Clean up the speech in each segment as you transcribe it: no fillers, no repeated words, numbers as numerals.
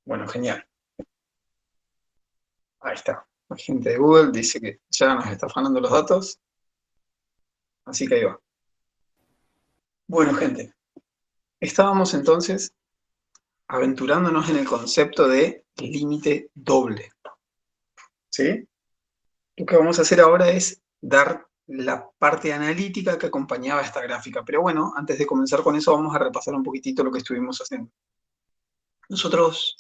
Bueno, genial. Ahí está. La gente de Google dice que ya nos está afanando los datos, así que ahí va. Bueno, gente, estábamos entonces aventurándonos en el concepto de límite doble, ¿sí? Lo que vamos a hacer ahora es dar la parte analítica que acompañaba esta gráfica. Pero bueno, antes de comenzar con eso, vamos a repasar un poquitito lo que estuvimos haciendo. Nosotros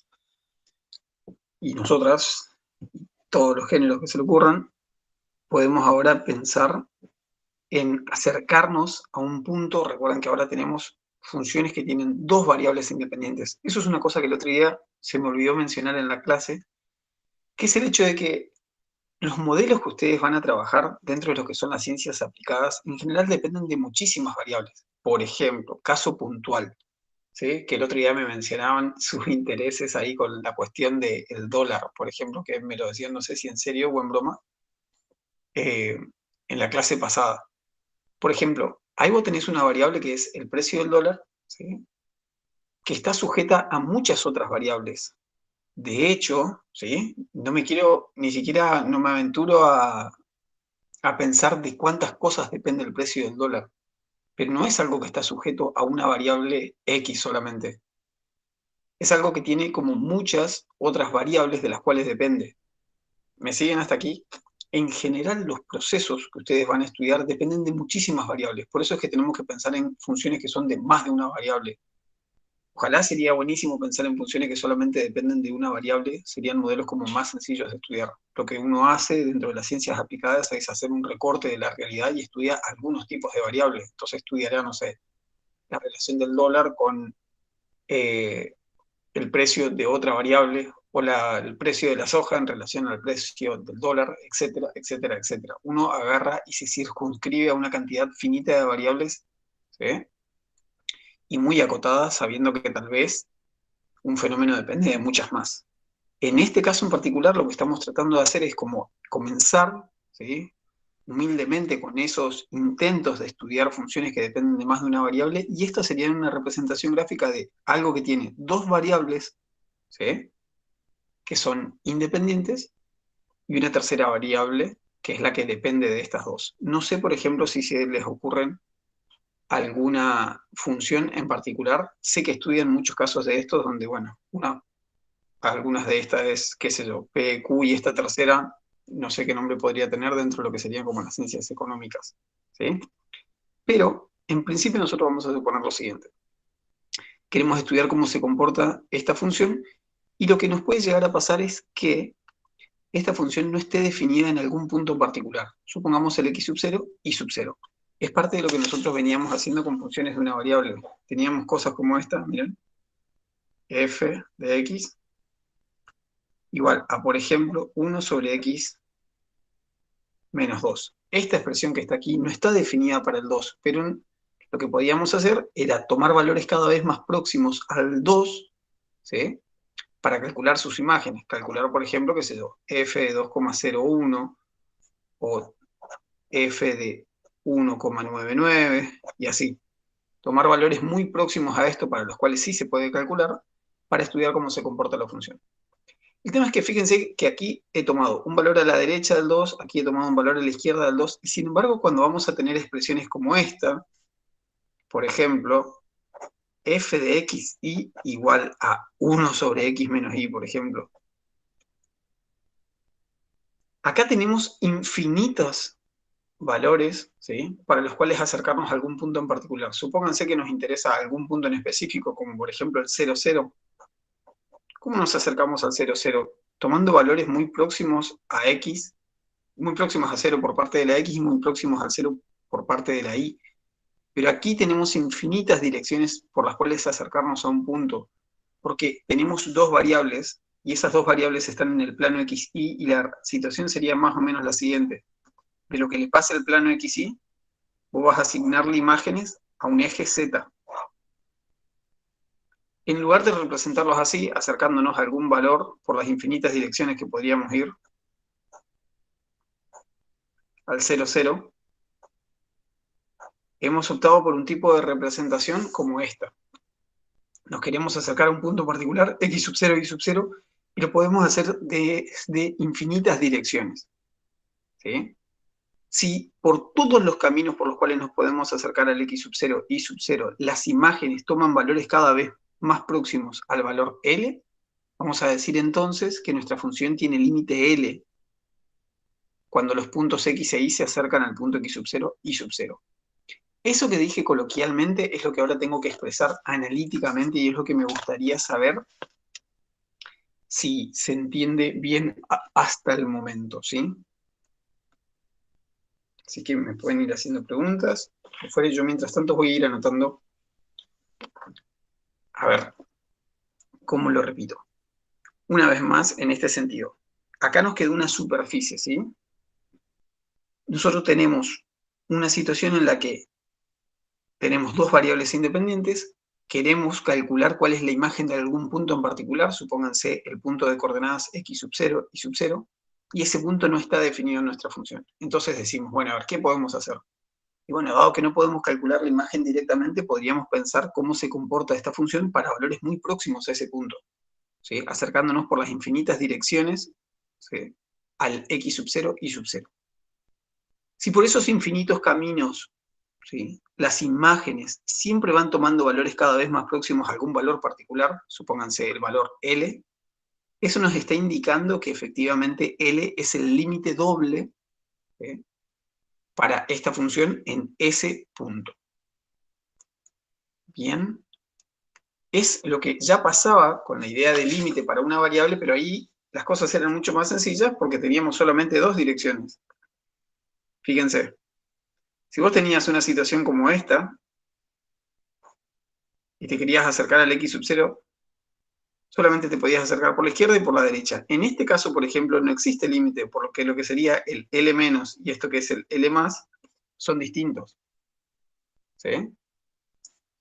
y nosotras, todos los géneros que se le ocurran, podemos ahora pensar en acercarnos a un punto. Recuerden que ahora tenemos funciones que tienen dos variables independientes. Eso es una cosa que el otro día se me olvidó mencionar en la clase, que es el hecho de que los modelos que ustedes van a trabajar dentro de lo que son las ciencias aplicadas, en general dependen de muchísimas variables. Por ejemplo, caso puntual, ¿sí? Que el otro día me mencionaban sus intereses ahí con la cuestión del dólar, por ejemplo, que me lo decían, no sé si en serio o en broma, eh, en la clase pasada. Por ejemplo, ahí vos tenés una variable que es el precio del dólar, ¿sí? Que está sujeta a muchas otras variables. De hecho, ¿sí? No me quiero, ni siquiera, no me aventuro a pensar de cuántas cosas depende el precio del dólar, pero no es algo que está sujeto a una variable X solamente. Es algo que tiene como muchas otras variables de las cuales depende. ¿Me siguen hasta aquí? En general, los procesos que ustedes van a estudiar dependen de muchísimas variables. Por eso es que tenemos que pensar en funciones que son de más de una variable. Ojalá sería buenísimo pensar en funciones que solamente dependen de una variable, serían modelos como más sencillos de estudiar. Lo que uno hace dentro de las ciencias aplicadas es hacer un recorte de la realidad y estudia algunos tipos de variables. Entonces estudiará, no sé, la relación del dólar con eh, el precio de otra variable o el precio de la soja en relación al precio del dólar, etcétera, etcétera, etcétera. Uno agarra y se circunscribe a una cantidad finita de variables, ¿sí? Y muy acotada, sabiendo que tal vez un fenómeno depende de muchas más. En este caso en particular, lo que estamos tratando de hacer es como comenzar, ¿sí? Humildemente con esos intentos de estudiar funciones que dependen de más de una variable, y esta sería una representación gráfica de algo que tiene dos variables, ¿sí? Que son independientes, y una tercera variable, que es la que depende de estas dos. No sé, por ejemplo, si se les ocurren alguna función en particular. Sé que estudian muchos casos de estos donde, bueno, algunas de estas es, qué sé yo, P, Q, y esta tercera, no sé qué nombre podría tener dentro de lo que serían como las ciencias económicas, ¿sí? Pero, en principio, nosotros vamos a suponer lo siguiente. Queremos estudiar cómo se comporta esta función, y lo que nos puede llegar a pasar es que esta función no esté definida en algún punto en particular. Supongamos el x sub 0 y sub 0. Es parte de lo que nosotros veníamos haciendo con funciones de una variable. Teníamos cosas como esta, miren, f de x igual a, por ejemplo, 1 sobre x menos 2. Esta expresión que está aquí no está definida para el 2, pero lo que podíamos hacer era tomar valores cada vez más próximos al 2, ¿sí? Para calcular sus imágenes. Calcular, por ejemplo, qué sé yo, f de 2,01 o f de 1,99 y así. Tomar valores muy próximos a esto para los cuales sí se puede calcular para estudiar cómo se comporta la función. El tema es que fíjense que aquí he tomado un valor a la derecha del 2, aquí he tomado un valor a la izquierda del 2, y sin embargo cuando vamos a tener expresiones como esta, por ejemplo, f de x y igual a 1 sobre x menos y, por ejemplo, acá tenemos infinitos valores, ¿sí? Para los cuales acercarnos a algún punto en particular. Supónganse que nos interesa algún punto en específico, como por ejemplo el 0, 0. ¿Cómo nos acercamos al 0, 0? Tomando valores muy próximos a x, muy próximos a 0 por parte de la x y muy próximos al 0 por parte de la y. Pero aquí tenemos infinitas direcciones por las cuales acercarnos a un punto, porque tenemos dos variables y esas dos variables están en el plano xy, y la situación sería más o menos la siguiente. De lo que le pasa al plano xy, vos vas a asignarle imágenes a un eje z. En lugar de representarlos así, acercándonos a algún valor por las infinitas direcciones que podríamos ir al 0, 0, hemos optado por un tipo de representación como esta. nos queremos acercar a un punto particular, x sub 0, y sub 0, y lo podemos hacer de infinitas direcciones. ¿Sí? Si por todos los caminos por los cuales nos podemos acercar al x sub 0, y sub 0, las imágenes toman valores cada vez más próximos al valor L, vamos a decir entonces que nuestra función tiene límite L cuando los puntos x e y se acercan al punto x sub 0, y sub 0. Eso que dije coloquialmente es lo que ahora tengo que expresar analíticamente y es lo que me gustaría saber si se entiende bien hasta el momento, ¿sí? Así que me pueden ir haciendo preguntas. Yo mientras tanto voy a ir anotando. A ver, ¿cómo lo repito? Una vez más, en este sentido. Acá nos queda una superficie, ¿sí? Nosotros tenemos una situación en la que tenemos dos variables independientes, queremos calcular cuál es la imagen de algún punto en particular, supónganse el punto de coordenadas x sub 0 y sub 0, y ese punto no está definido en nuestra función. Entonces decimos, bueno, a ver, ¿qué podemos hacer? Y bueno, dado que no podemos calcular la imagen directamente, podríamos pensar cómo se comporta esta función para valores muy próximos a ese punto, ¿sí? Acercándonos por las infinitas direcciones, ¿sí?, al x sub 0 y sub 0. Si por esos infinitos caminos, ¿sí?, las imágenes siempre van tomando valores cada vez más próximos a algún valor particular, supónganse el valor L, eso nos está indicando que efectivamente L es el límite doble, ¿sí?, para esta función en ese punto. Bien, es lo que ya pasaba con la idea de límite para una variable, pero ahí las cosas eran mucho más sencillas porque teníamos solamente dos direcciones. Fíjense, si vos tenías una situación como esta y te querías acercar al x sub 0, solamente te podías acercar por la izquierda y por la derecha. En este caso, por ejemplo, no existe límite, por lo que sería el L- y esto que es el L+, son distintos, ¿sí?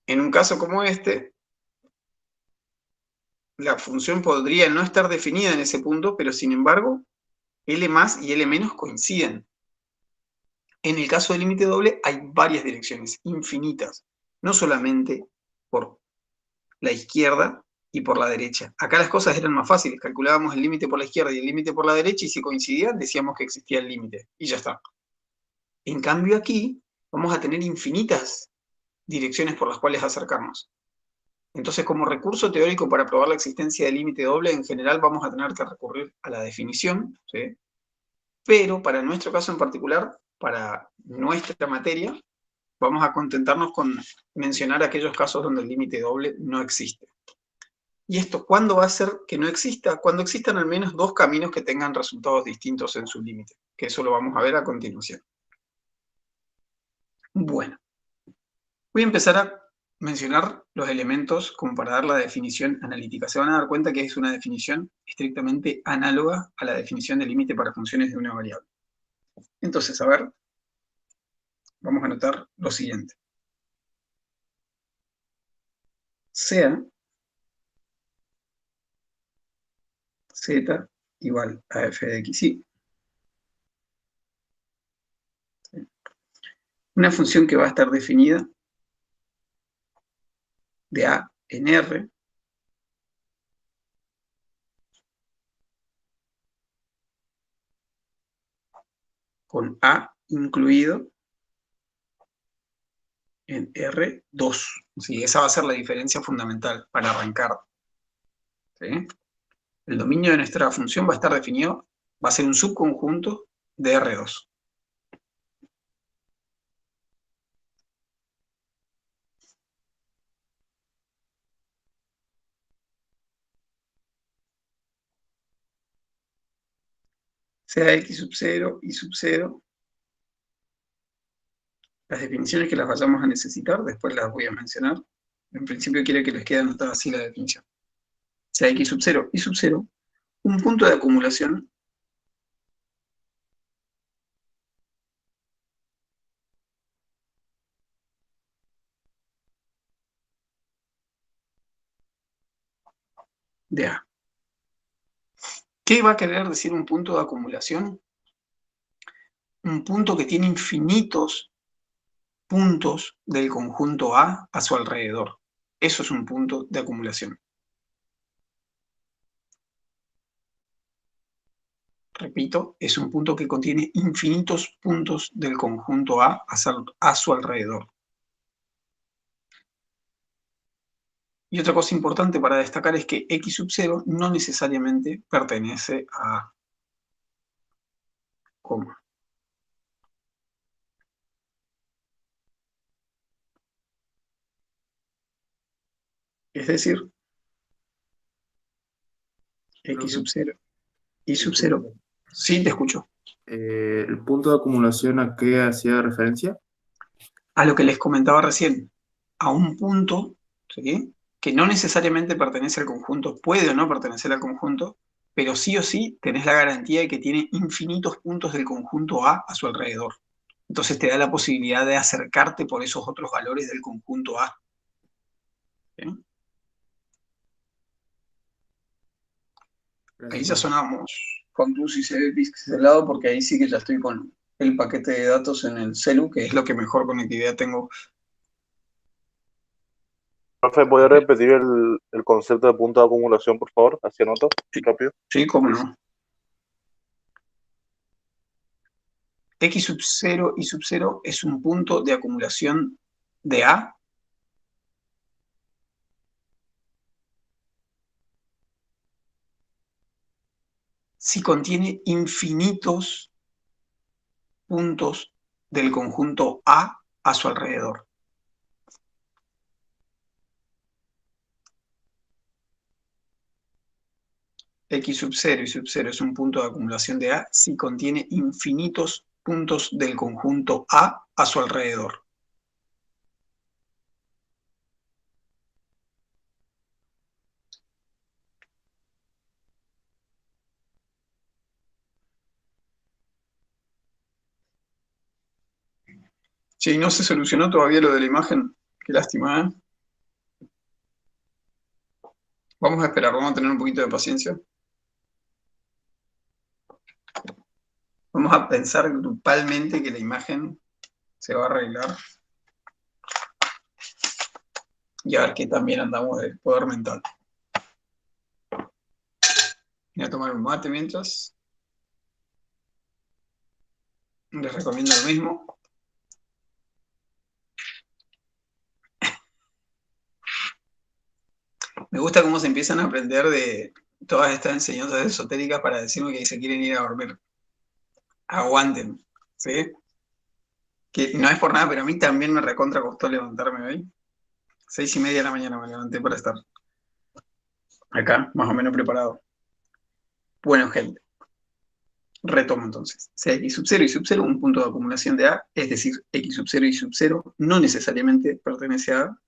En un caso como este, la función podría no estar definida en ese punto, pero sin embargo, L+ y L- coinciden. En el caso del límite doble hay varias direcciones, infinitas, no solamente por la izquierda y por la derecha. Acá las cosas eran más fáciles, calculábamos el límite por la izquierda y el límite por la derecha, y si coincidían decíamos que existía el límite, y ya está. En cambio aquí vamos a tener infinitas direcciones por las cuales acercarnos. Entonces, como recurso teórico para probar la existencia del límite doble, en general vamos a tener que recurrir a la definición, ¿sí?, pero para nuestro caso en particular, para nuestra materia, vamos a contentarnos con mencionar aquellos casos donde el límite doble no existe. ¿Y esto cuándo va a ser que no exista? Cuando existan al menos dos caminos que tengan resultados distintos en su límite, que eso lo vamos a ver a continuación. Bueno, voy a empezar a mencionar los elementos como para dar la definición analítica. Se van a dar cuenta que es una definición estrictamente análoga a la definición de límite para funciones de una variable. Entonces, a ver, vamos a anotar lo siguiente. Sea z igual a f de x, y una función que va a estar definida de a en R, con a incluido en R2. ¿Sí? Esa va a ser la diferencia fundamental para arrancar, ¿sí? El dominio de nuestra función va a estar definido, va a ser un subconjunto de R2. Sea x sub 0 y sub 0, las definiciones que las vayamos a necesitar, después las voy a mencionar. En principio quiero que les quede anotada así la definición. Sea x sub 0 y sub 0, un punto de acumulación de A. ¿Qué va a querer decir un punto de acumulación? Un punto que tiene infinitos puntos del conjunto A su alrededor. Eso es un punto de acumulación. Repito, es un punto que contiene infinitos puntos del conjunto a su alrededor. Y otra cosa importante para destacar es que X sub 0 no necesariamente pertenece a coma. Es decir, X Profe, sub 0 y sub 0. disculpe. Sí, te escucho. ¿El punto de acumulación a qué hacía referencia? A lo que les comentaba recién, a un punto, ¿sí?, que no necesariamente pertenece al conjunto, puede o no pertenecer al conjunto, pero sí o sí tenés la garantía de que tiene infinitos puntos del conjunto A su alrededor. Entonces te da la posibilidad de acercarte por esos otros valores del conjunto A. ¿Sí? Ahí Gracias, ya profe. sonamos con luz y pixelado porque ahí sí que ya estoy con el paquete de datos en el celu, que es lo que mejor conectividad tengo. Profe, ¿puede repetir el concepto de punto de acumulación, por favor? Así anoto, Sí, rápido. sí, cómo no. X sub 0 y sub 0 es un punto de acumulación de A si contiene infinitos puntos del conjunto a su alrededor. X sub 0 y sub 0 es un punto de acumulación de A si contiene infinitos puntos del conjunto a su alrededor. Si no se solucionó todavía lo de la imagen, qué lástima, ¿eh? Vamos a esperar, vamos a tener un poquito de paciencia. Vamos a pensar grupalmente que la imagen se va a arreglar y a ver qué también andamos de poder mental. Voy a tomar un mate mientras. Les recomiendo lo mismo. Me gusta cómo se empiezan a aprender de todas estas enseñanzas esotéricas para decirme que se quieren ir a dormir. Aguanten, ¿sí? Que no es por nada, pero a mí también me recontra costó levantarme hoy. 6:30 de la mañana me levanté para estar acá, más o menos preparado. Bueno, gente, retomo entonces. Sea X sub 0 y sub 0 un punto de acumulación de A, es decir, X sub 0 y sub 0 no necesariamente pertenece a A,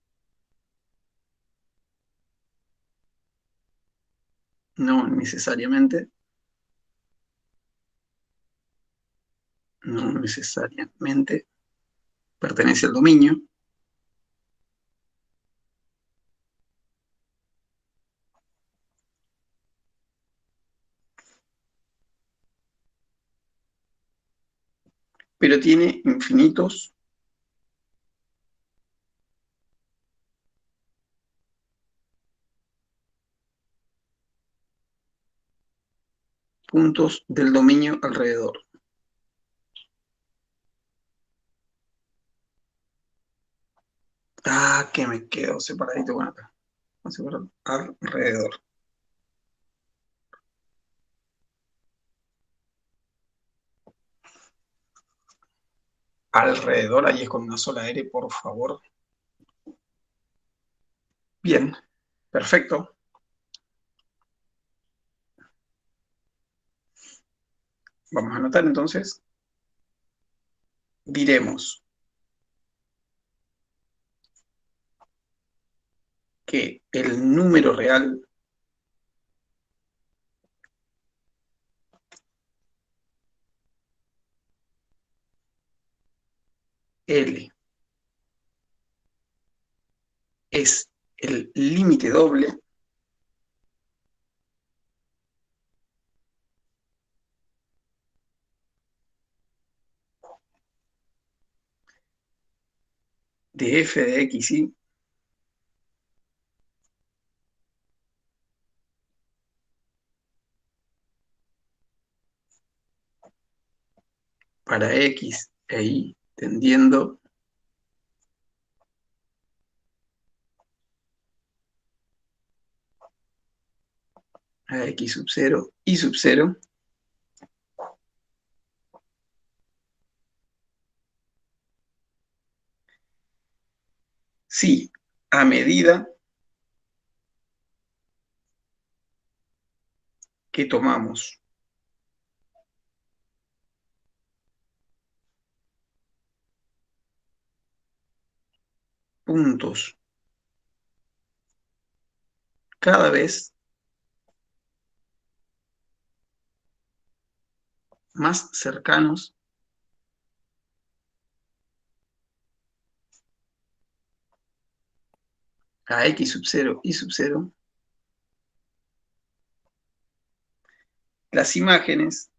no necesariamente, no necesariamente pertenece al dominio, pero tiene infinitos puntos del dominio alrededor. Ah, que me quedo separadito con acá. Vamos a separar alrededor. Alrededor, ahí es con una sola R, por favor. Bien, perfecto. Vamos a anotar entonces. Diremos que el número real L es el límite doble de f de x y para X e Y tendiendo a X sub 0, Y sub 0, si a medida que tomamos puntos cada vez más cercanos a X sub 0, Y sub 0, las imágenes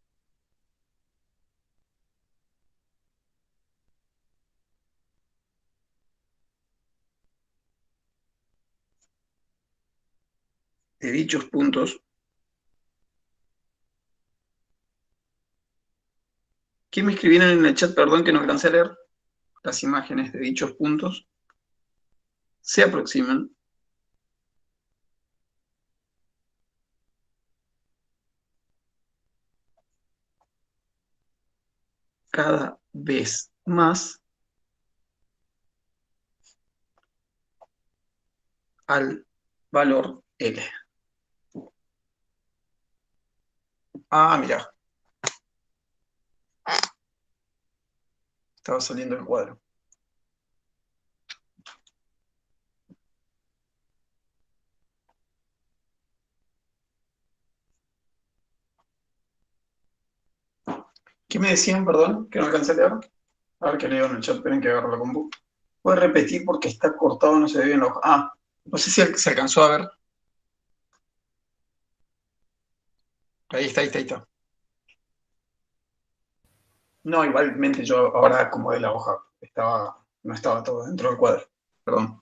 de dichos puntos, ¿quién me escribieron en el chat, perdón, que no alcancé a leer? Las imágenes de dichos puntos se aproximan cada vez más al valor L. Ah, mira. Estaba saliendo el cuadro. ¿Qué me decían, perdón? Que no alcancé a leer. A ver qué leo en el chat, esperen que agarro la compu. Voy a repetir porque está cortado, no se ve bien la hoja. Ah, no sé si se alcanzó a ver. Ahí está, ahí está, ahí está. No, igualmente yo ahora acomodé la hoja. No estaba todo dentro del cuadro. Perdón.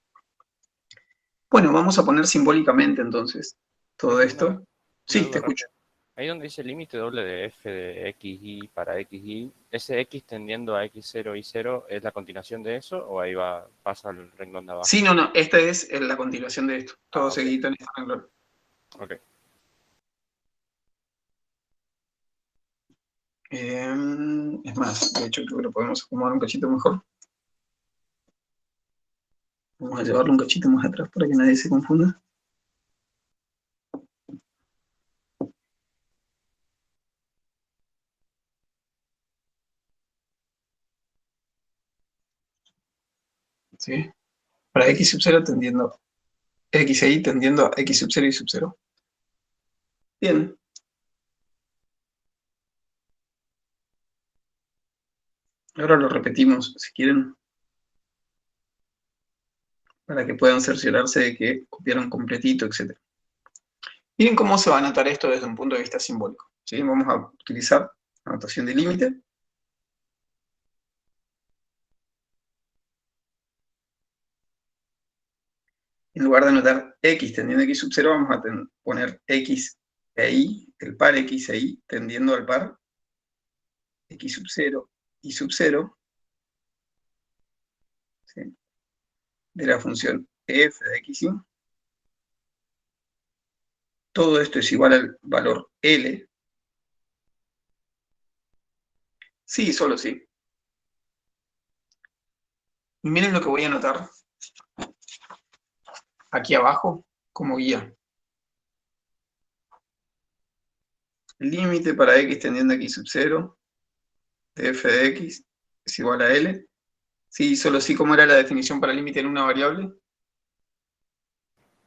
Bueno, vamos a poner simbólicamente entonces todo esto. Sí, te escucho. Ahí donde dice límite doble de f de xy para xy, ¿ese x tendiendo a x0, y0 es la continuación de eso o ahí pasa el renglón de abajo? Sí, no, esta es la continuación de esto. Todo ok. seguidito en este renglón. Ok. Es más, de hecho creo que lo podemos acomodar un cachito mejor. Vamos a llevarlo un cachito más atrás para que nadie se confunda. ¿Sí? Para x sub 0 tendiendo x e y tendiendo a x sub 0 y sub 0. Bien. Ahora lo repetimos, si quieren, para que puedan cerciorarse de que copiaron completito, etc. Miren cómo se va a anotar esto desde un punto de vista simbólico. ¿Sí? Vamos a utilizar la notación de límite. En lugar de anotar x tendiendo a x sub 0, vamos a poner x e y, el par x e y, tendiendo al par x sub 0 y sub 0, ¿sí? De la función f de x y. Todo esto es igual al valor L. Sí, solo sí. Y miren lo que voy a anotar aquí abajo como guía. Límite para x tendiendo a x sub 0 de f de x es igual a L. Sí, solo sí, ¿cómo era la definición para límite en una variable?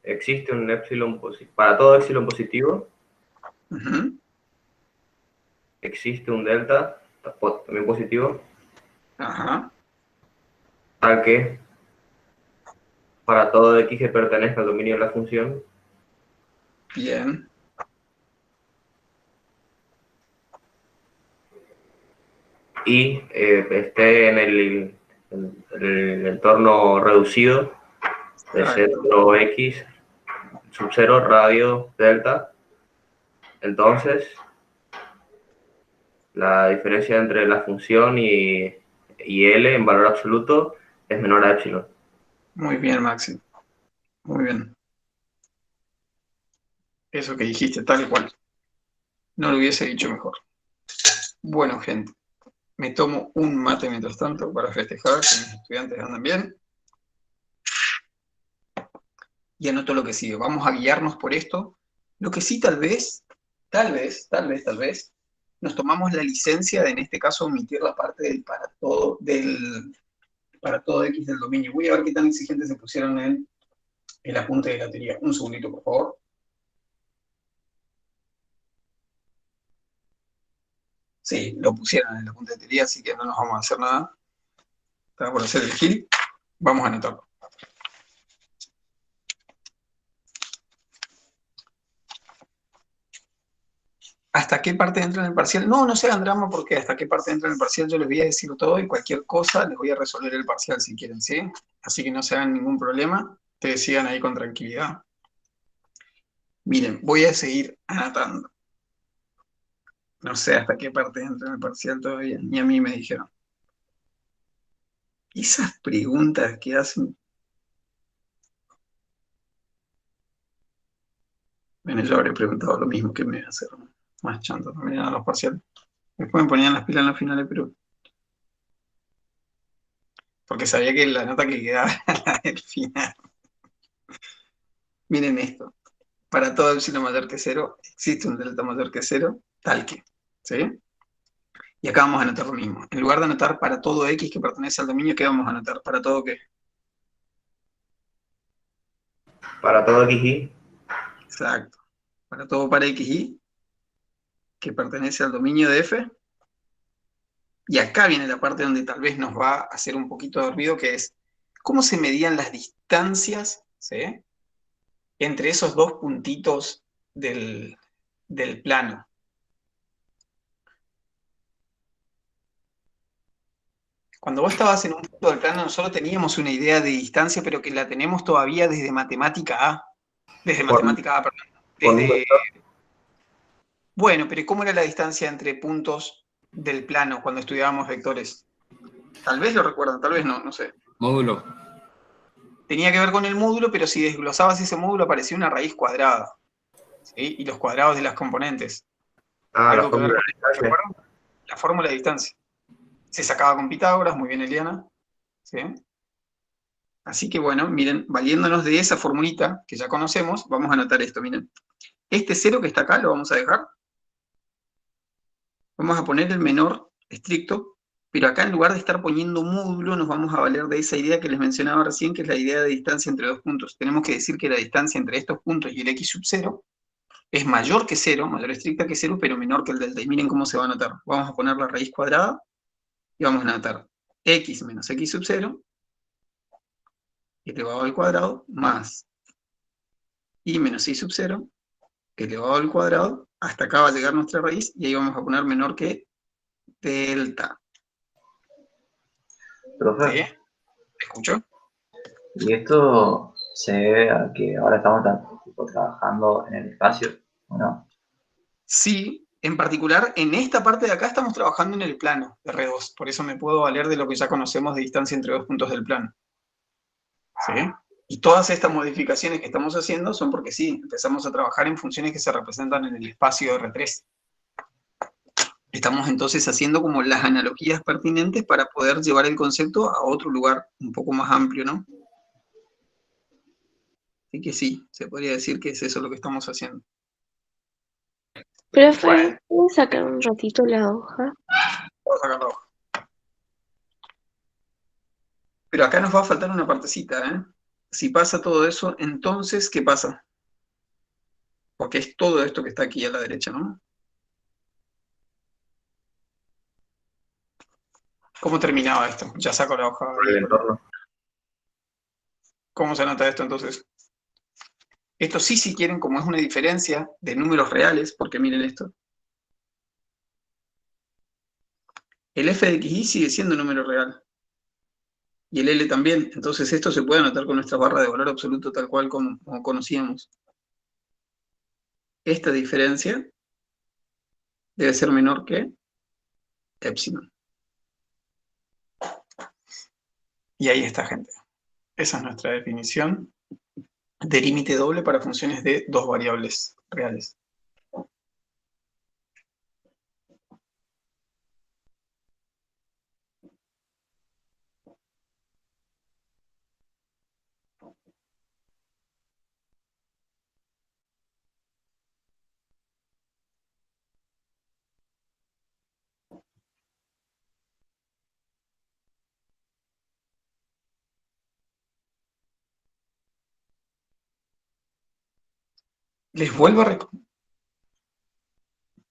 Existe un epsilon para todo epsilon positivo. Existe un delta, también positivo. Ajá. Tal que para todo x que pertenezca al dominio de la función. Bien. Y esté en el entorno reducido de centro x sub 0 radio delta, entonces La diferencia entre la función y L en valor absoluto es menor a epsilon. Muy bien, Maxi. Muy bien. Eso que dijiste, tal cual. No lo hubiese dicho mejor. Bueno, gente, me tomo un mate mientras tanto para festejar que mis estudiantes andan bien. Y anoto lo que sigue. Vamos a guiarnos por esto. Lo que sí, tal vez, nos tomamos la licencia de, en este caso, omitir la parte del para todo X del dominio. Voy a ver qué tan exigentes se pusieron en el apunte de la teoría. Un segundito, por favor. Sí, lo pusieron en el apunte de teoría, así que no nos vamos a hacer nada. Está por hacer el gil. Vamos a anotarlo. ¿Hasta qué parte entra en el parcial? No se hagan drama porque hasta qué parte entra en el parcial yo les voy a decir todo y cualquier cosa les voy a resolver el parcial si quieren, ¿sí? Así que no se hagan ningún problema, ustedes sigan ahí con tranquilidad. Miren, voy a seguir anotando. No sé hasta qué parte entra en el parcial todavía, ni a mí me dijeron. Esas preguntas que hacen... Bueno, yo habré preguntado lo mismo que me voy a hacer más chanto también a los parciales. Después me ponían las pilas en las finales, pero... Porque sabía que la nota que quedaba era el final. Miren esto. Para todo epsilon mayor que 0, existe un delta mayor que 0, tal que. ¿Sí? Y acá vamos a anotar lo mismo. En lugar de anotar para todo X que pertenece al dominio, ¿qué vamos a anotar? ¿Para todo qué? Para todo XY, Exacto. Para todo para XY que pertenece al dominio de F. Y acá viene la parte donde tal vez nos va a hacer un poquito de ruido, que es cómo se medían las distancias, ¿sí?, entre esos dos puntitos del plano. Cuando vos estabas en un punto del plano, nosotros teníamos una idea de distancia, pero que la tenemos todavía desde matemática A. Desde matemática A, perdón. Desde... Bueno, pero ¿cómo era la distancia entre puntos del plano cuando estudiábamos vectores? Tal vez lo recuerdan, tal vez no, no sé. Módulo. Tenía que ver con el módulo, pero si desglosabas ese módulo aparecía una raíz cuadrada, ¿sí? Y los cuadrados de las componentes. ¿Algo que ver con esto? ¿Recuerdan? La fórmula de distancia. Se sacaba con Pitágoras, muy bien, Eliana. ¿Sí? Así que bueno, miren, valiéndonos de esa formulita que ya conocemos, vamos a anotar esto, miren. Este 0 que está acá lo vamos a dejar. Vamos a poner el menor estricto, pero acá en lugar de estar poniendo módulo, nos vamos a valer de esa idea que les mencionaba recién, que es la idea de distancia entre dos puntos. Tenemos que decir que la distancia entre estos puntos y el x sub 0 es mayor que 0, mayor estricta que 0, pero menor que el delta. Y miren cómo se va a anotar. Vamos a poner la raíz cuadrada y vamos a anotar x menos x sub 0 elevado al cuadrado más y menos y sub 0 elevado al cuadrado, hasta acá va a llegar nuestra raíz, y ahí vamos a poner menor que delta. Profe, ¿Sí? ¿Me escuchó? ¿y esto se debe a que ahora estamos trabajando en el espacio, o no? Sí, en particular, en esta parte de acá estamos trabajando en el plano de R2, por eso me puedo valer de lo que ya conocemos de distancia entre dos puntos del plano. ¿Sí? Y todas estas modificaciones que estamos haciendo son porque sí, empezamos a trabajar en funciones que se representan en el espacio R3. Estamos entonces haciendo como las analogías pertinentes para poder llevar el concepto a otro lugar un poco más amplio, ¿no? Así que sí, se podría decir que es eso lo que estamos haciendo. Profe, Bueno, ¿puedo sacar un ratito la hoja? vamos a sacar la hoja. Pero acá nos va a faltar una partecita, ¿eh? Si pasa todo eso, entonces, ¿qué pasa? Porque es todo esto que está aquí a la derecha, ¿no? ¿Cómo terminaba esto? Ya saco la hoja. por el entorno. ¿Cómo se anota esto entonces? Esto sí, si quieren, como es una diferencia de números reales, porque miren esto. El f de xy sigue siendo un número real. Y el L también. Entonces esto se puede anotar con nuestra barra de valor absoluto tal cual como conocíamos. Esta diferencia debe ser menor que epsilon. Y ahí está, gente. Esa es nuestra definición de límite doble para funciones de dos variables reales. Les vuelvo a recordar.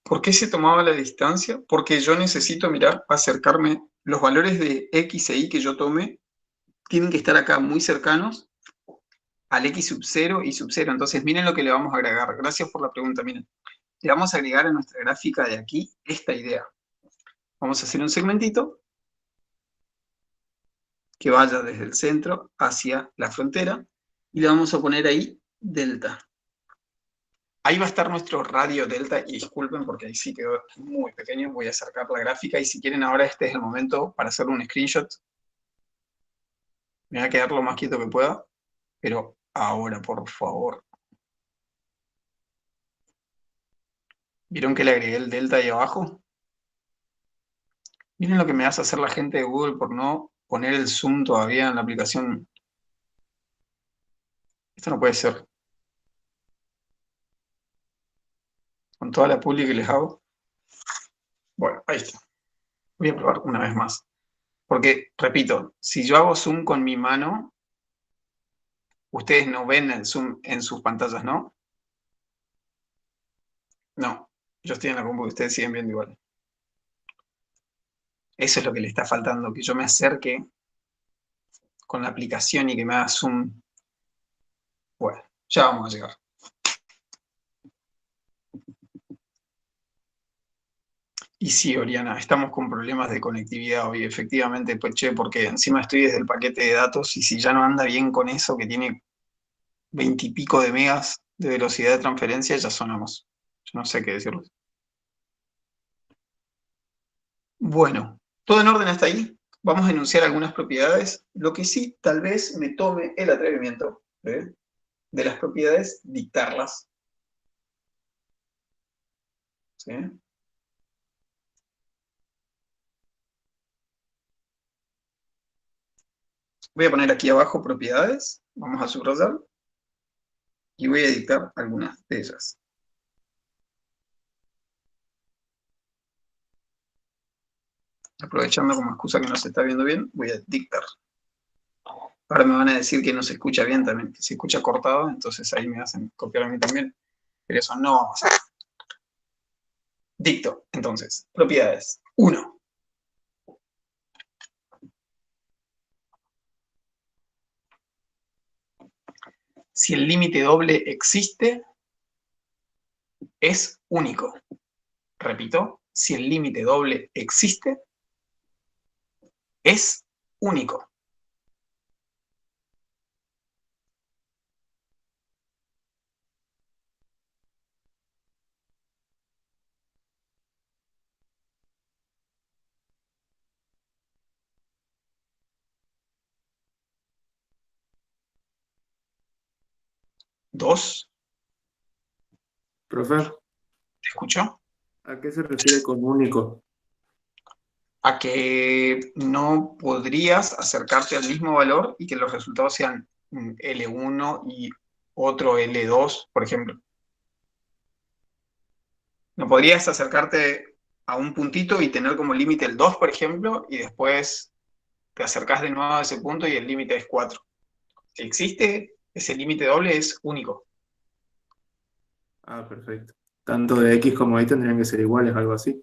¿Por qué se tomaba la distancia? Porque yo necesito mirar, acercarme. Los valores de x e y que yo tome tienen que estar acá muy cercanos al x sub 0 y sub 0. Entonces miren lo que le vamos a agregar. Gracias por la pregunta, miren. Le vamos a agregar a nuestra gráfica de aquí esta idea. Vamos a hacer un segmentito que vaya desde el centro hacia la frontera y le vamos a poner ahí delta. Ahí va a estar nuestro radio delta, y disculpen porque ahí sí quedó muy pequeño, voy a acercar la gráfica, y si quieren ahora este es el momento para hacerle un screenshot. Me voy a quedar lo más quieto que pueda, pero ahora, por favor. ¿Vieron que le agregué el delta ahí abajo? Miren lo que me hace hacer la gente de Google por no poner el zoom todavía en la aplicación. Esto no puede ser. Con toda la publi que les hago. Bueno, ahí está. Voy a probar una vez más. Porque, repito, si yo hago zoom con mi mano, ustedes no ven el zoom en sus pantallas, ¿no? No, yo estoy en la compu y ustedes siguen viendo igual. Eso es lo que le está faltando, que yo me acerque con la aplicación y que me haga zoom. Bueno, ya vamos a llegar. Y sí, Oriana, estamos con problemas de conectividad hoy, efectivamente, pues, che, porque encima estoy desde el paquete de datos y si ya no anda bien con eso, que tiene 20 y pico de megas de velocidad de transferencia, ya sonamos. Yo no sé qué decirles. Bueno, todo en orden hasta ahí. Vamos a enunciar algunas propiedades. Lo que sí, tal vez me tome el atrevimiento de las propiedades, dictarlas. ¿Sí? Voy a poner aquí abajo propiedades, vamos a subrayar, y voy a dictar algunas de ellas. Aprovechando como excusa que no se está viendo bien, voy a dictar. Ahora me van a decir que no se escucha bien también, que se escucha cortado, entonces ahí me hacen copiar a mí también. Pero eso no vamos a hacer. Dicto, entonces, propiedades. 1. Si el límite doble existe, es único. Repito, si el límite doble existe, es único. Dos, Profe, ¿te escucho? ¿a qué se refiere con único? A que no podrías acercarte al mismo valor y que los resultados sean L1 y otro L2, por ejemplo. No podrías acercarte a un puntito y tener como límite el 2, por ejemplo, y después te acercás de nuevo a ese punto y el límite es 4. Si existe, ese límite doble es único. Ah, perfecto. Tanto de X como Y tendrían que ser iguales, algo así.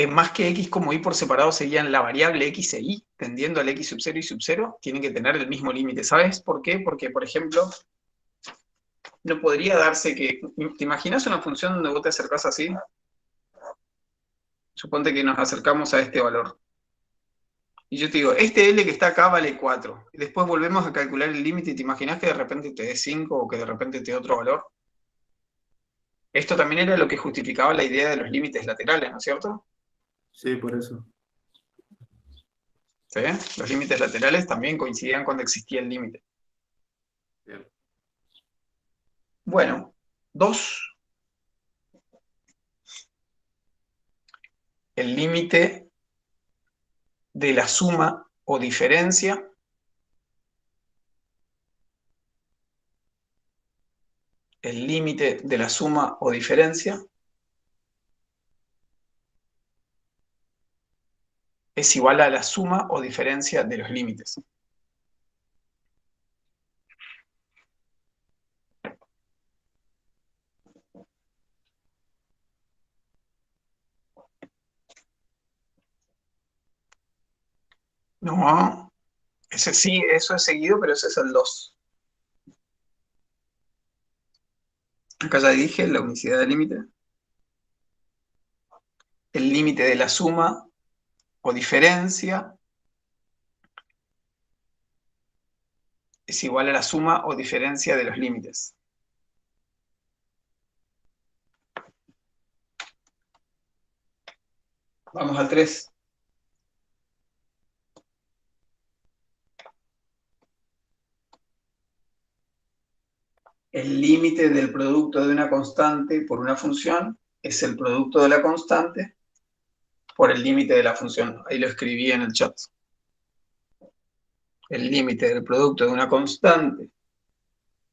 Más que X como Y por separado serían la variable X e Y, tendiendo al X sub 0 y sub 0, tienen que tener el mismo límite. ¿Sabes por qué? Porque, por ejemplo, no podría darse que... ¿Te imaginas una función donde vos te acercás así? Suponte que nos acercamos a este valor. Y yo te digo, este L que está acá vale 4. Y después volvemos a calcular el límite y te imaginas que de repente te dé 5 o que de repente te dé otro valor. Esto también era lo que justificaba la idea de los límites laterales, ¿no es cierto? Sí, por eso. ¿Sí? Los límites laterales también coincidían cuando existía el límite. Bien. Bueno, 2. El límite de la suma o diferencia el límite de la suma o diferencia es igual a la suma o diferencia de los límites. No, ese sí, eso es seguido, pero ese es el 2. Acá ya dije la unicidad del límite. El límite de la suma o diferencia es igual a la suma o diferencia de los límites. Vamos al 3. El límite del producto de una constante por una función es el producto de la constante por el límite de la función. Ahí lo escribí en el chat. El límite del producto de una constante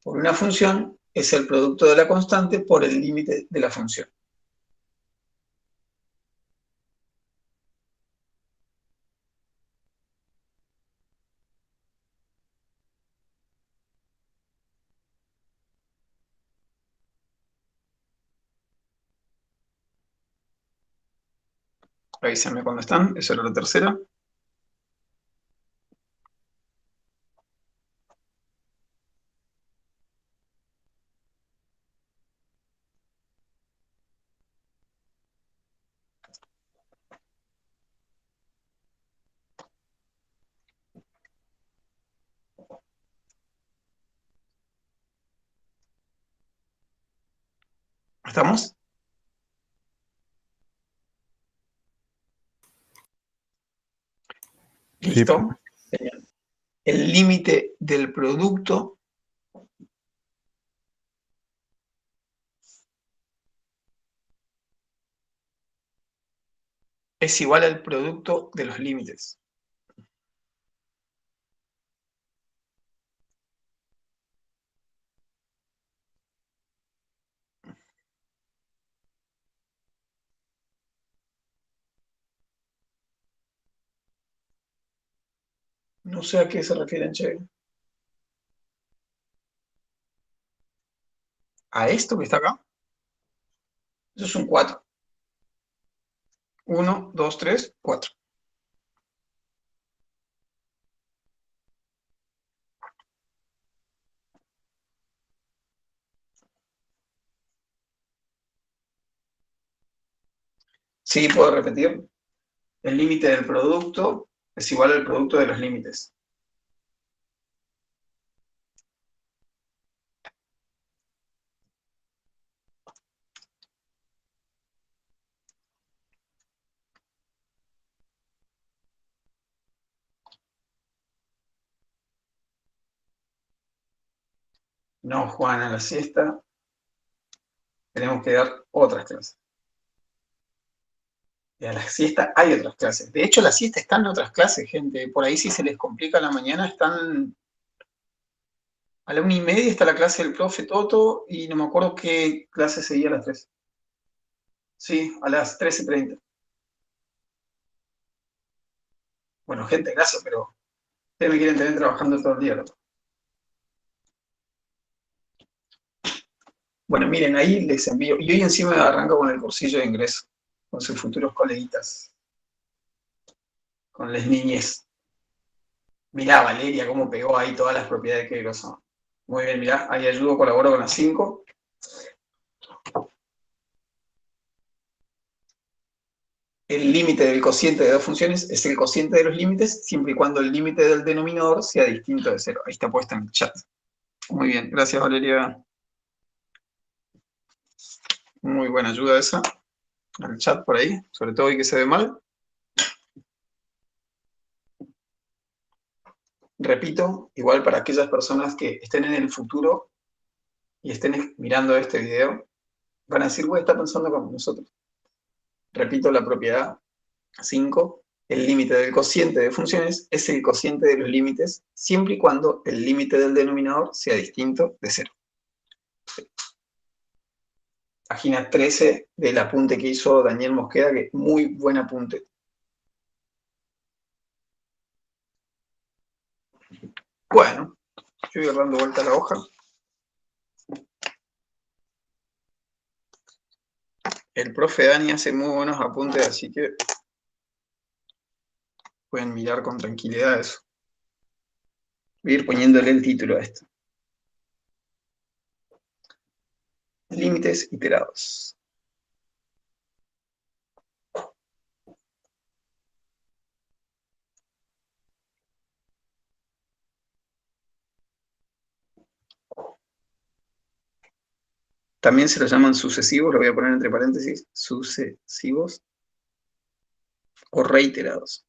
por una función es el producto de la constante por el límite de la función. Avísenme cuando están. Eso era la tercera. ¿Estamos? ¿Listo? El límite del producto es igual al producto de los límites. No sé a qué se refieren, che. ¿A esto que está acá? Eso es un 4. 1, 2, 3, 4. Sí, puedo repetir. El límite del producto es igual al producto de los límites. No, Juan, a la siesta tenemos que dar otras clases. Y a la siesta hay otras clases. De hecho, la siesta está en otras clases, gente. Por ahí si se les complica a la mañana, están... A la 1:30 está la clase del profe Toto y no me acuerdo qué clase seguía a las 3. Sí, a las 13:30. Bueno, gente, gracias, pero ustedes me quieren tener trabajando todo el día, ¿no? Bueno, miren, ahí les envío. Y hoy encima arranco con el cursillo de ingreso, con sus futuros coleguitas, con las niñez. Mirá, Valeria, cómo pegó ahí todas las propiedades que groso. Muy bien, mirá, ahí ayudo, colaboro con las 5. El límite del cociente de dos funciones es el cociente de los límites, siempre y cuando el límite del denominador sea distinto de 0. Ahí está puesta en el chat. Muy bien, gracias, Valeria. Muy buena ayuda esa. Al chat por ahí, sobre todo hoy que se ve mal. repito, igual para aquellas personas que estén en el futuro y estén mirando este video, van a decir, güey, está pensando como nosotros. Repito la propiedad 5, el límite del cociente de funciones es el cociente de los límites, siempre y cuando el límite del denominador sea distinto de 0. Página 13 del apunte que hizo Daniel Mosqueda, que muy buen apunte. Bueno, yo voy dando vuelta a la hoja. El profe Dani hace muy buenos apuntes, así que pueden mirar con tranquilidad eso. Voy a ir poniéndole el título a esto. Límites iterados. También se lo llaman sucesivos, lo voy a poner entre paréntesis, sucesivos o reiterados.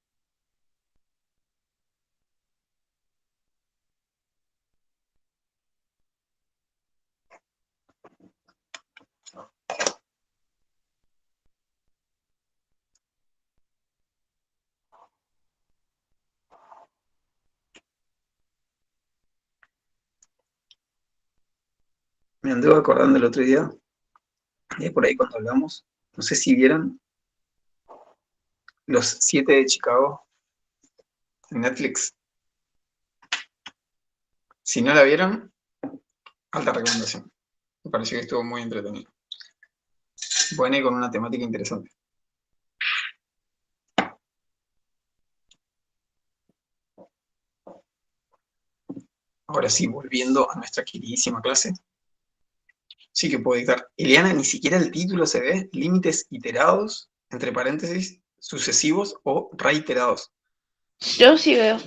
Me anduve acordando el otro día, por ahí cuando hablamos, no sé si vieron Los 7 de Chicago en Netflix. Si no la vieron, alta recomendación. Me pareció que estuvo muy entretenido. Buena y con una temática interesante. Ahora sí, volviendo a nuestra queridísima clase. Sí que puedo dictar. Eliana, ni siquiera el título se ve. Límites iterados, entre paréntesis, sucesivos o reiterados. Yo sí veo.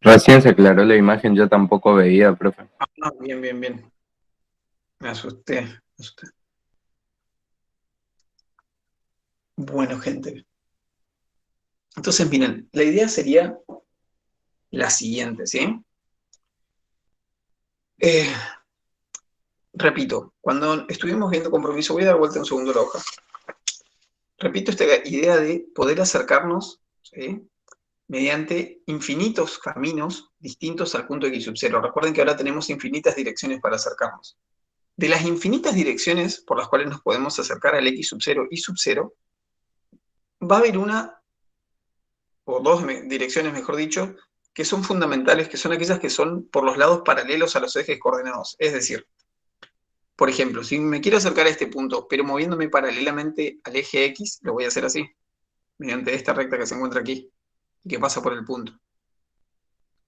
Recién se aclaró la imagen, yo tampoco veía, profe. Ah, bien, bien, bien. Me asusté, me asusté. Bueno, gente. Entonces, miren, la idea sería la siguiente, ¿sí? Repito, cuando estuvimos viendo compromiso, voy a dar vuelta un segundo a la hoja. Repito esta idea de poder acercarnos, ¿sí?, mediante infinitos caminos distintos al punto X sub 0. Recuerden que ahora tenemos infinitas direcciones para acercarnos. De las infinitas direcciones por las cuales nos podemos acercar al X sub 0 y sub 0, va a haber una, o dos direcciones, mejor dicho, que son fundamentales, que son aquellas que son por los lados paralelos a los ejes coordenados. Es decir, por ejemplo, si me quiero acercar a este punto, pero moviéndome paralelamente al eje X, lo voy a hacer así, mediante esta recta que se encuentra aquí, y que pasa por el punto.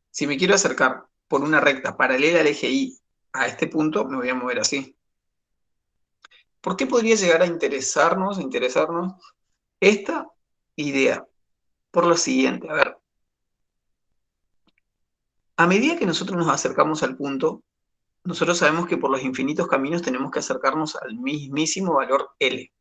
Si me quiero acercar por una recta paralela al eje Y a este punto, me voy a mover así. ¿Por qué podría llegar a interesarnos esta idea? Por lo siguiente, a ver. A medida que nosotros nos acercamos al punto, nosotros sabemos que por los infinitos caminos tenemos que acercarnos al mismísimo valor L.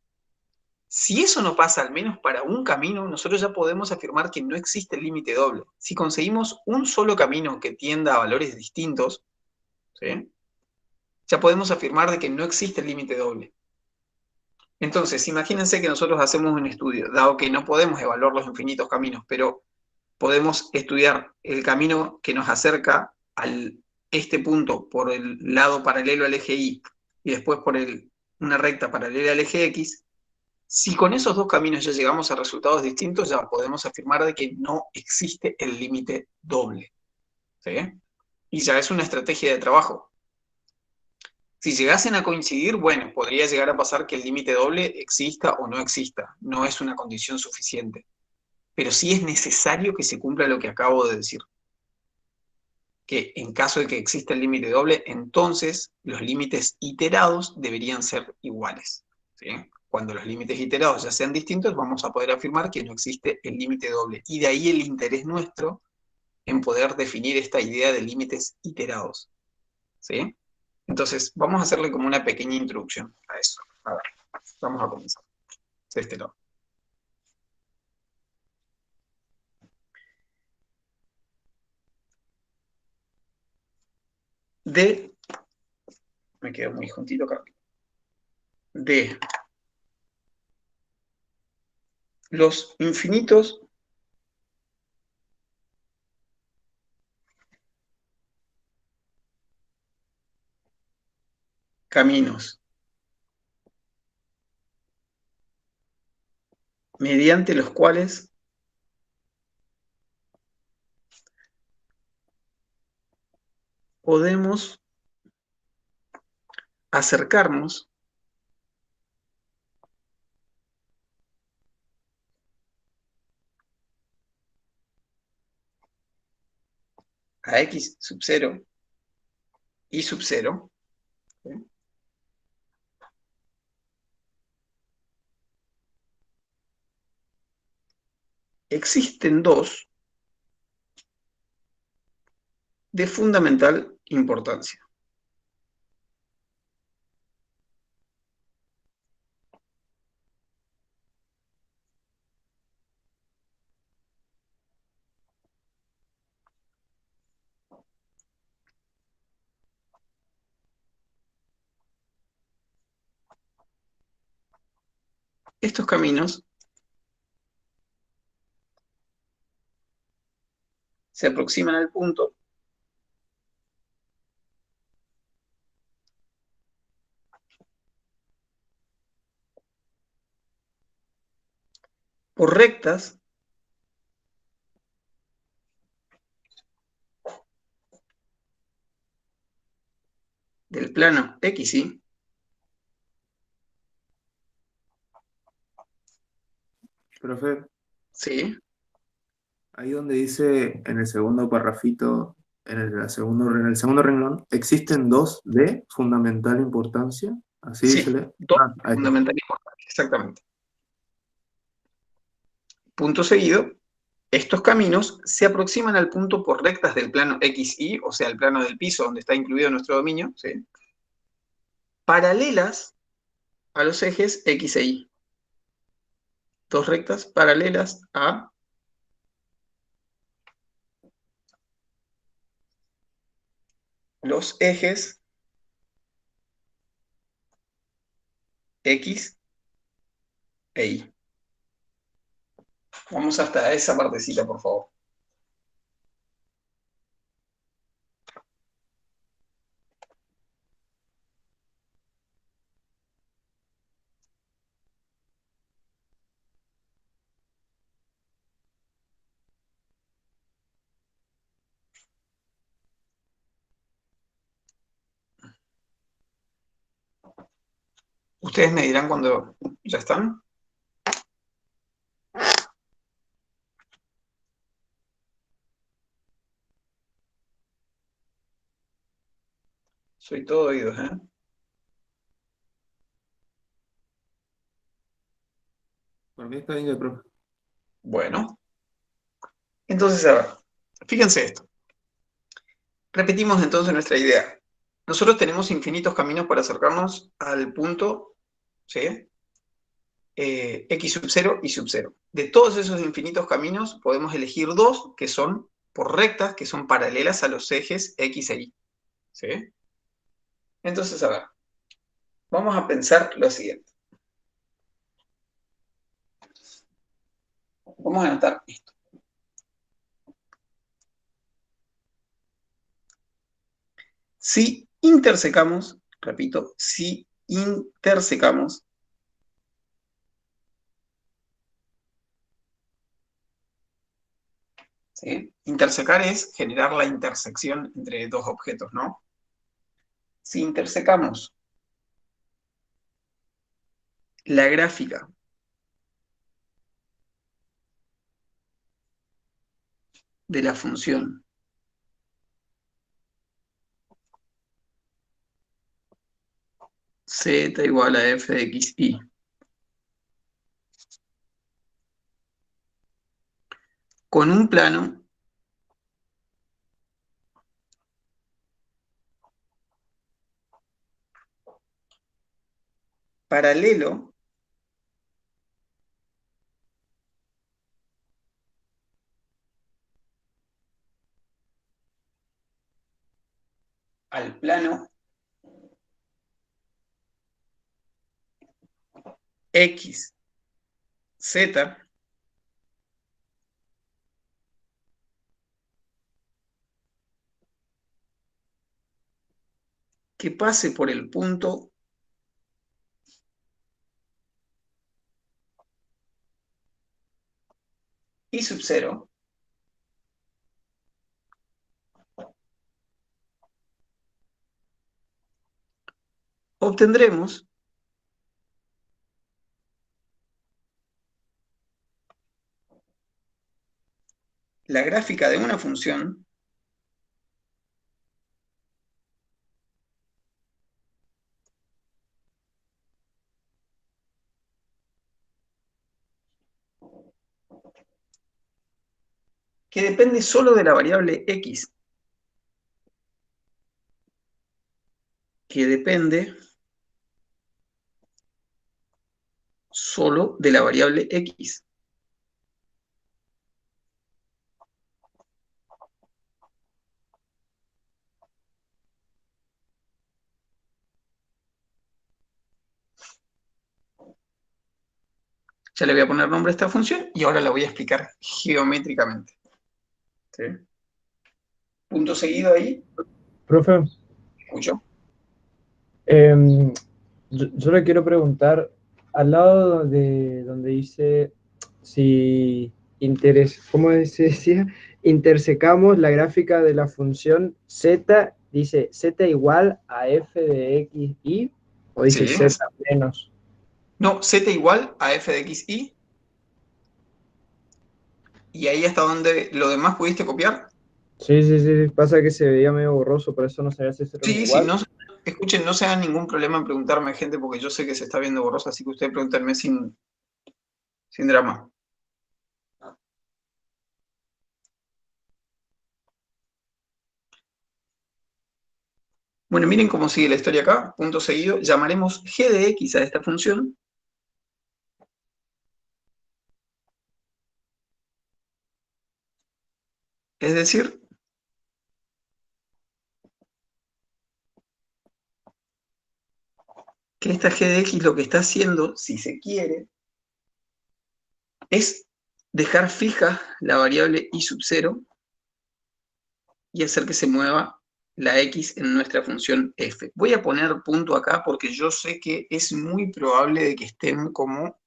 Si eso no pasa, al menos para un camino, nosotros ya podemos afirmar que no existe el límite doble. Si conseguimos un solo camino que tienda a valores distintos, ¿sí?, ya podemos afirmar de que no existe el límite doble. Entonces, imagínense que nosotros hacemos un estudio, dado que no podemos evaluar los infinitos caminos, pero podemos estudiar el camino que nos acerca a este punto por el lado paralelo al eje Y y después por una recta paralela al eje X. Si con esos dos caminos ya llegamos a resultados distintos, ya podemos afirmar de que no existe el límite doble, ¿sí? Y ya es una estrategia de trabajo. Si llegasen a coincidir, bueno, podría llegar a pasar que el límite doble exista o no exista. No es una condición suficiente. Pero sí es necesario que se cumpla lo que acabo de decir. Que en caso de que exista el límite doble, entonces los límites iterados deberían ser iguales, ¿sí? Cuando los límites iterados ya sean distintos, vamos a poder afirmar que no existe el límite doble. Y de ahí el interés nuestro en poder definir esta idea de límites iterados, ¿sí? Entonces, vamos a hacerle como una pequeña introducción a eso. A ver, vamos a comenzar de este lado. de, me quedo muy juntito acá, de los infinitos caminos mediante los cuales podemos acercarnos a x sub 0 y sub 0, ¿sí? Existen dos de fundamental importancia. Estos caminos se aproximan al punto por rectas del plano XY, Profe, ¿sí? ahí donde dice en el segundo parrafito, en el segundo renglón, existen dos de fundamental importancia. Así Sí, dice. dos Ah, de ahí está. fundamental importancia, exactamente. Punto seguido, estos caminos se aproximan al punto por rectas del plano XY, o sea, el plano del piso donde está incluido nuestro dominio, ¿sí? Paralelas a los ejes X e Y. Dos rectas paralelas a los ejes X e Y. Vamos hasta esa partecita, por favor. Ustedes me dirán cuando ya están. Soy todo oídos, ¿eh? Por mí está bien, profe. Bueno, entonces, a ver, fíjense esto. Repetimos entonces nuestra idea. Nosotros tenemos infinitos caminos para acercarnos al punto, ¿sí? X sub 0 y sub 0. De todos esos infinitos caminos podemos elegir dos que son por rectas, que son paralelas a los ejes X e Y. ¿Sí? Entonces, a ver, vamos a pensar lo siguiente. Vamos a anotar esto. Si intersecamos, repito, si intersecamos ¿sí? Intersecar es generar la intersección entre dos objetos, ¿no? Si intersecamos la gráfica de la función z igual a f de x y con un plano paralelo al plano X, Z, que pase por el punto y sub 0, obtendremos la gráfica de una función que depende solo de la variable X, que depende solo de la variable X. Ya le voy a poner nombre a esta función y ahora la voy a explicar geométricamente. ¿Sí? Punto seguido ahí. Profe, Escucho. yo le quiero preguntar, al lado de donde dice si ¿cómo se decía? Intersecamos la gráfica de la función z, dice z igual a f de x, y, o dice Sí. z menos. No, z igual a f de x, y. ¿Y ahí hasta donde lo demás pudiste copiar? Sí, pasa que se veía medio borroso, por eso no sabía si era Sí, igual. no, escuchen, no se hagan ningún problema en preguntarme, gente, porque yo sé que se está viendo borroso, así que ustedes pregúntenme sin drama. Bueno, miren cómo sigue la historia acá, punto seguido, llamaremos g de x a esta función. Es decir, que esta g de x lo que está haciendo, si se quiere, es dejar fija la variable y sub 0 y hacer que se mueva la x en nuestra función f. Voy a poner punto acá porque yo sé que es muy probable de que estén como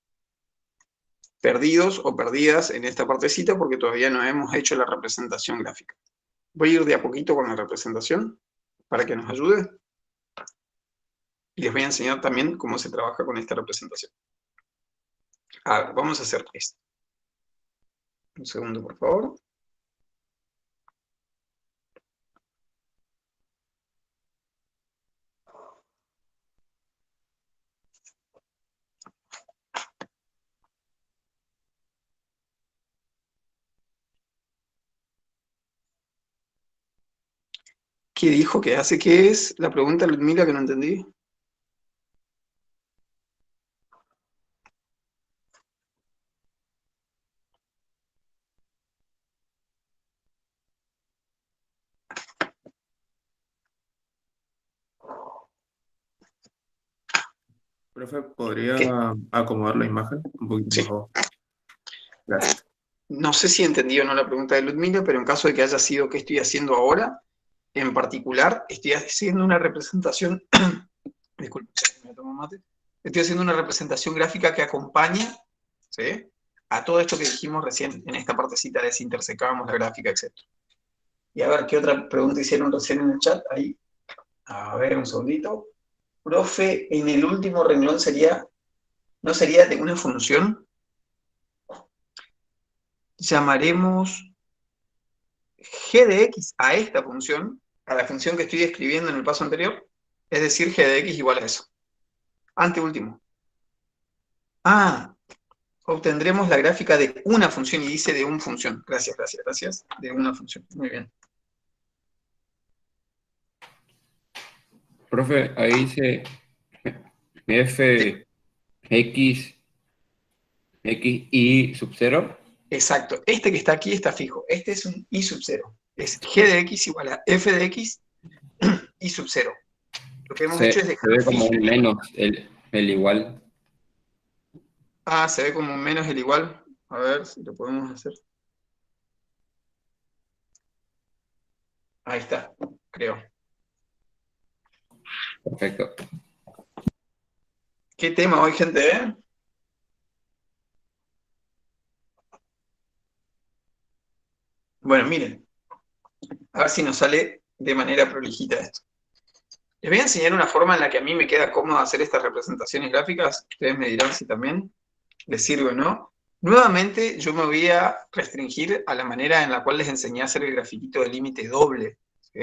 perdidos o perdidas en esta partecita porque todavía no hemos hecho la representación gráfica. Voy a ir de a poquito con la representación para que nos ayude. Y les voy a enseñar también cómo se trabaja con esta representación. A ver, vamos a hacer esto. Un segundo, por favor. ¿Qué dijo que hace? ¿Qué es? La pregunta, Ludmila, que no entendí. Profe, ¿podría ¿Qué? acomodar la imagen un poquito, Sí. por favor? Gracias. No sé si entendí o no la pregunta de Ludmila, pero en caso de que haya sido qué estoy haciendo ahora, en particular, estoy haciendo una representación, disculpe, me tomo mate, estoy haciendo una representación gráfica que acompaña, ¿sí?, a todo esto que dijimos recién en esta partecita de si intersecábamos la gráfica, etc. Y a ver, ¿qué otra pregunta hicieron recién en el chat? Ahí, a ver, un segundito. Profe, en el último renglón ¿no sería de una función? Llamaremos g de x a esta función, a la función que estoy describiendo en el paso anterior, es decir, g de x igual a eso. Anteúltimo. Obtendremos la gráfica de una función, y dice de una función. Gracias. De una función. Muy bien. Profe, ahí dice f x, y sub 0. Exacto. Este que está aquí está fijo. Este es un y sub 0. Es g de x igual a f de x y sub 0. Lo que hemos hecho es Se dejar ve como fijo. un menos el igual. Ah, se ve como menos el igual. A ver si lo podemos hacer. Ahí está, creo. Perfecto. ¿Qué tema hoy, gente, eh? Bueno, miren. A ver si nos sale de manera prolijita esto. Les voy a enseñar una forma en la que a mí me queda cómodo hacer estas representaciones gráficas. Ustedes me dirán si también les sirve o no. Nuevamente, yo me voy a restringir a la manera en la cual les enseñé a hacer el grafiquito de límite doble. ¿Sí?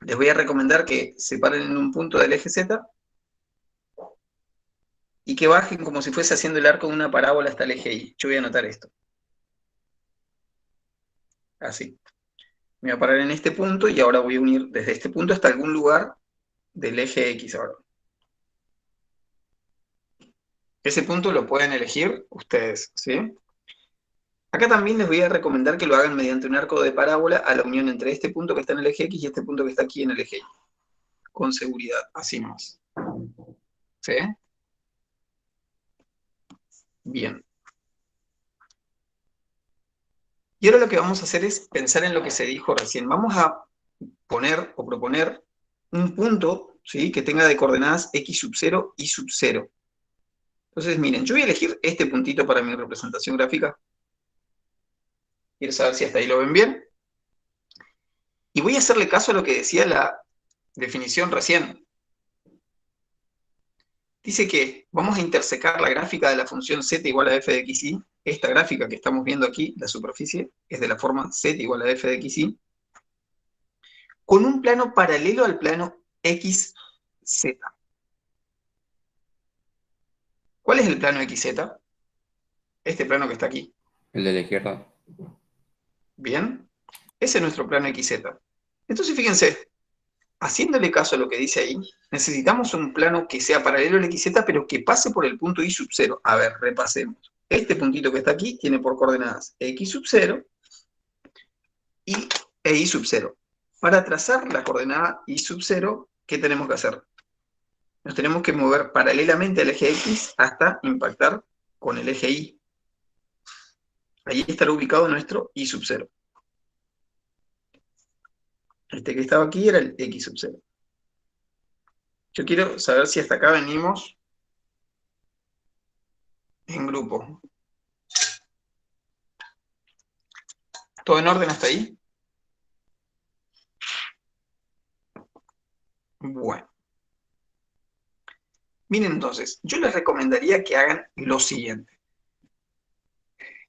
Les voy a recomendar que se paren en un punto del eje Z y que bajen como si fuese haciendo el arco de una parábola hasta el eje Y. Yo voy a anotar esto. Así. Me voy a parar en este punto y ahora voy a unir desde este punto hasta algún lugar del eje X ahora. Ese punto lo pueden elegir ustedes, ¿sí? Acá también les voy a recomendar que lo hagan mediante un arco de parábola a la unión entre este punto que está en el eje X y este punto que está aquí en el eje Y. Con seguridad, así nomás. ¿Sí? Bien. Y ahora lo que vamos a hacer es pensar en lo que se dijo recién. Vamos a poner o proponer un punto, ¿sí?, que tenga de coordenadas X sub 0 y sub 0. Entonces, miren, yo voy a elegir este puntito para mi representación gráfica. Quiero saber si hasta ahí lo ven bien. Y voy a hacerle caso a lo que decía la definición recién. Dice que vamos a intersecar la gráfica de la función z igual a f de xy. Esta gráfica que estamos viendo aquí, la superficie, es de la forma z igual a f de xy, con un plano paralelo al plano xz. ¿Cuál es el plano xz? Este plano que está aquí. El de la izquierda. Bien. Ese es nuestro plano xz. Entonces, fíjense, haciéndole caso a lo que dice ahí, necesitamos un plano que sea paralelo al xz, pero que pase por el punto y sub 0. A ver, repasemos. Este puntito que está aquí tiene por coordenadas x sub 0 e y sub 0. Para trazar la coordenada y sub 0, ¿qué tenemos que hacer? Nos tenemos que mover paralelamente al eje X hasta impactar con el eje Y. Ahí estará ubicado nuestro y sub 0. Este que estaba aquí era el X sub 0. Yo quiero saber si hasta acá venimos en grupo. ¿Todo en orden hasta ahí? Bueno. Miren entonces, yo les recomendaría que hagan lo siguiente.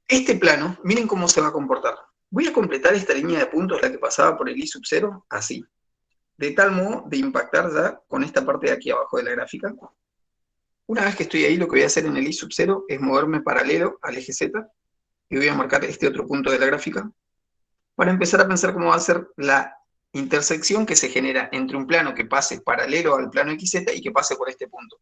Este plano, miren cómo se va a comportar. Voy a completar esta línea de puntos, la que pasaba por el y sub 0, así. De tal modo de impactar ya con esta parte de aquí abajo de la gráfica. Una vez que estoy ahí, lo que voy a hacer en el y sub 0 es moverme paralelo al eje Z y voy a marcar este otro punto de la gráfica para empezar a pensar cómo va a ser la intersección que se genera entre un plano que pase paralelo al plano XZ y que pase por este punto.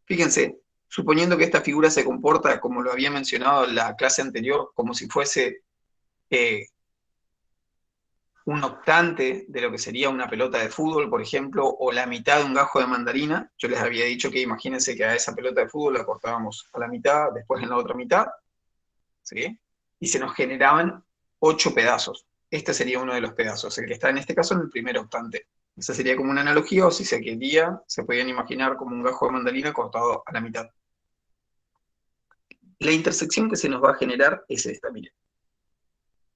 Fíjense, suponiendo que esta figura se comporta, como lo había mencionado en la clase anterior, como si fuese un octante de lo que sería una pelota de fútbol, por ejemplo, o la mitad de un gajo de mandarina. Yo les había dicho que imagínense que a esa pelota de fútbol la cortábamos a la mitad, después en la otra mitad, ¿sí? Y se nos generaban 8 pedazos. Este sería uno de los pedazos, el que está en este caso en el primer octante. Esa sería como una analogía, o si se quería, se podían imaginar como un gajo de mandarina cortado a la mitad. La intersección que se nos va a generar es esta, miren.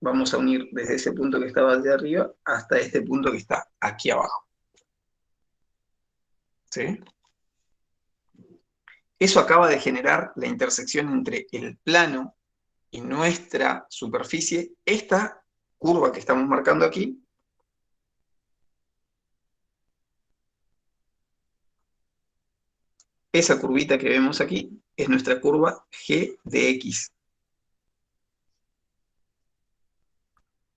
Vamos a unir desde ese punto que estaba allá arriba hasta este punto que está aquí abajo. ¿Sí? Eso acaba de generar la intersección entre el plano y nuestra superficie. Esta curva que estamos marcando aquí esa curvita que vemos aquí es nuestra curva g de x.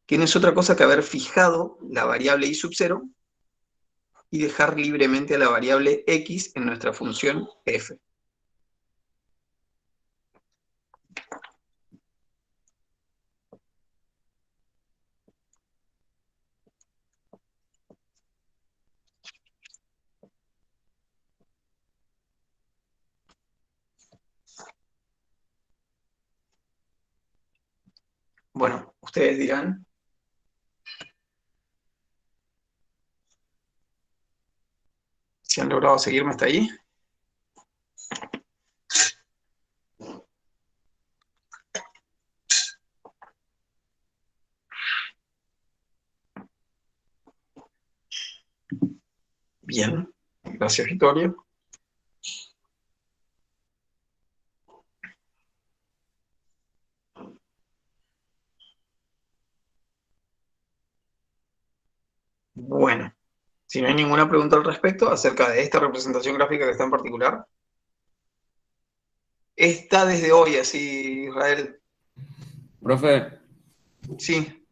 Que no es otra cosa que haber fijado la variable y sub 0 y dejar libremente a la variable x en nuestra función f. Ustedes dirán. Si han logrado seguirme hasta ahí. Bien, gracias Vittorio. Bueno, si no hay ninguna pregunta al respecto acerca de esta representación gráfica que está en particular, está desde hoy así, Israel. Profe, Sí.